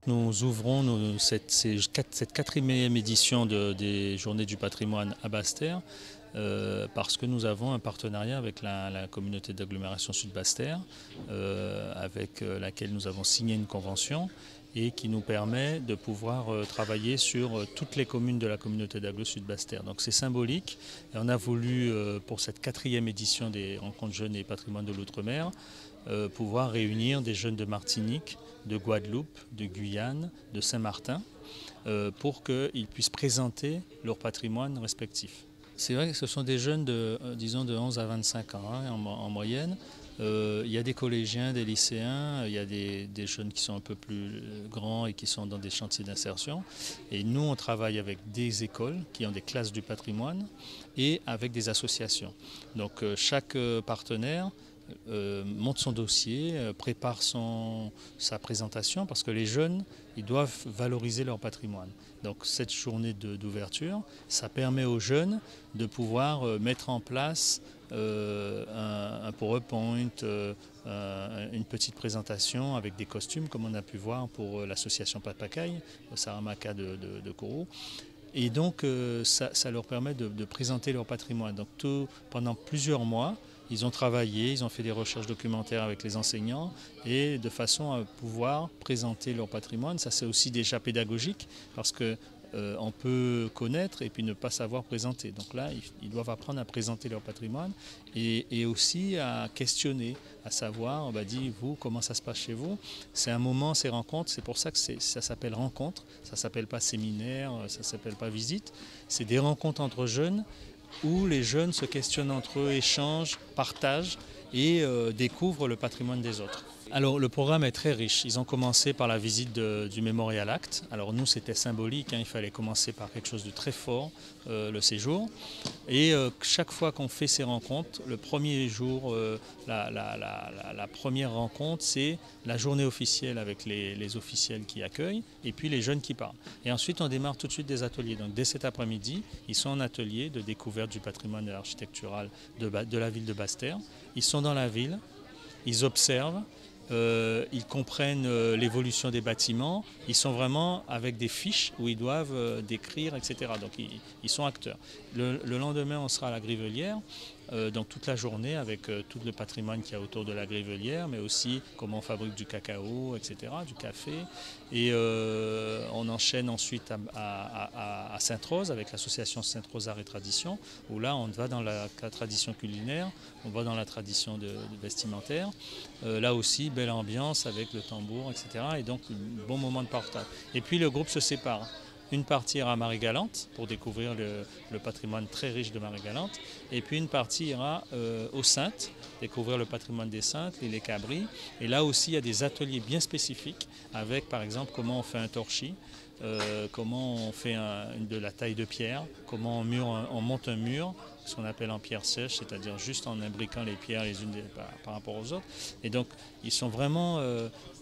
Nous ouvrons cette quatrième édition des Journées du patrimoine à Basse-Terre parce que nous avons un partenariat avec la communauté d'agglomération Sud-Basse-Terre avec laquelle nous avons signé une convention et qui nous permet de pouvoir travailler sur toutes les communes de la communauté d'agglo Sud-Basse-Terre. Donc c'est symbolique et on a voulu pour cette quatrième édition des rencontres jeunes et patrimoine de l'outre-mer pouvoir réunir des jeunes de Martinique, de Guadeloupe, de Guyane, de Saint-Martin pour qu'ils puissent présenter leur patrimoine respectif. C'est vrai que ce sont des jeunes de 11 à 25 ans en moyenne. Il y a des collégiens, des lycéens, il y a des jeunes qui sont un peu plus grands et qui sont dans des chantiers d'insertion. Et nous, on travaille avec des écoles qui ont des classes du patrimoine et avec des associations. Donc chaque partenaire monte son dossier, prépare sa présentation parce que les jeunes, ils doivent valoriser leur patrimoine. Donc cette journée d'ouverture, ça permet aux jeunes de pouvoir mettre en place un PowerPoint, une petite présentation avec des costumes comme on a pu voir pour l'association Papacaille, au Saramaka de Kourou. Et donc ça leur permet de présenter leur patrimoine. Donc pendant plusieurs mois, ils ont travaillé, ils ont fait des recherches documentaires avec les enseignants et de façon à pouvoir présenter leur patrimoine. Ça c'est aussi déjà pédagogique parce que on peut connaître et puis ne pas savoir présenter. Donc là, ils doivent apprendre à présenter leur patrimoine et aussi à questionner, à savoir, vous, comment ça se passe chez vous. C'est un moment, ces rencontres, c'est pour ça que ça s'appelle rencontre, ça ne s'appelle pas séminaire, ça ne s'appelle pas visite. C'est des rencontres entre jeunes où les jeunes se questionnent entre eux, échangent, partagent et découvrent le patrimoine des autres. Alors le programme est très riche. Ils ont commencé par la visite du Memorial Act. Alors nous c'était symbolique, il fallait commencer par quelque chose de très fort, le séjour. Et chaque fois qu'on fait ces rencontres, le premier jour, la première rencontre, c'est la journée officielle avec les officiels qui accueillent et puis les jeunes qui parlent. Et ensuite on démarre tout de suite des ateliers. Donc dès cet après-midi, ils sont en atelier de découverte du patrimoine architectural de la ville de Basse-Terre. Ils sont dans la ville, ils observent. Ils comprennent l'évolution des bâtiments, ils sont vraiment avec des fiches où ils doivent décrire, etc. Donc ils sont acteurs. Le lendemain, on sera à la Grivelière, donc toute la journée avec tout le patrimoine qu'il y a autour de la Grivelière, mais aussi comment on fabrique du cacao, etc., du café. Et on enchaîne ensuite à Sainte-Rose avec l'association Sainte-Rose Art et Tradition, où là on va dans la tradition culinaire, on va dans la tradition de vestimentaire. Là aussi, belle ambiance avec le tambour, etc. Et donc, un bon moment de partage. Et puis, le groupe se sépare. Une partie ira à Marie-Galante pour découvrir le patrimoine très riche de Marie-Galante. Et puis, une partie ira aux Saintes, découvrir le patrimoine des Saintes, les Cabris. Et là aussi, il y a des ateliers bien spécifiques avec, par exemple, comment on fait un torchis, comment on fait de la taille de pierre, comment on monte un mur, ce qu'on appelle en pierre sèche, c'est-à-dire juste en imbriquant les pierres les unes par rapport aux autres. Et donc, ils sont vraiment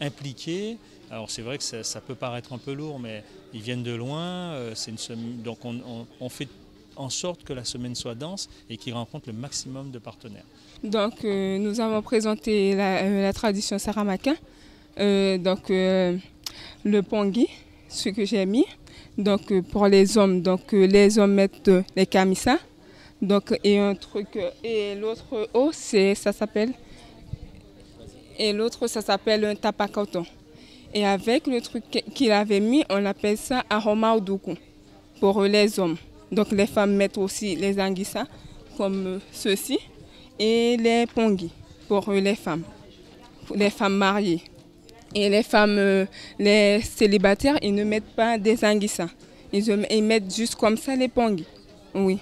impliqués. Alors, c'est vrai que ça peut paraître un peu lourd, mais ils viennent de loin. Donc, on fait en sorte que la semaine soit dense et qu'ils rencontrent le maximum de partenaires. Donc, nous avons présenté la tradition Saramaka, le pongui, ce que j'ai mis. Donc, pour les hommes, les hommes mettent les kamisa. Donc, et l'autre ça s'appelle un tapacoton. Et avec le truc qu'il avait mis, on appelle ça aroma oudoukou pour les hommes. Donc les femmes mettent aussi les anguissa comme ceci et les pongis pour les femmes mariées. Et les femmes, les célibataires, ils ne mettent pas des anguissa. Ils mettent juste comme ça les pongis. Oui.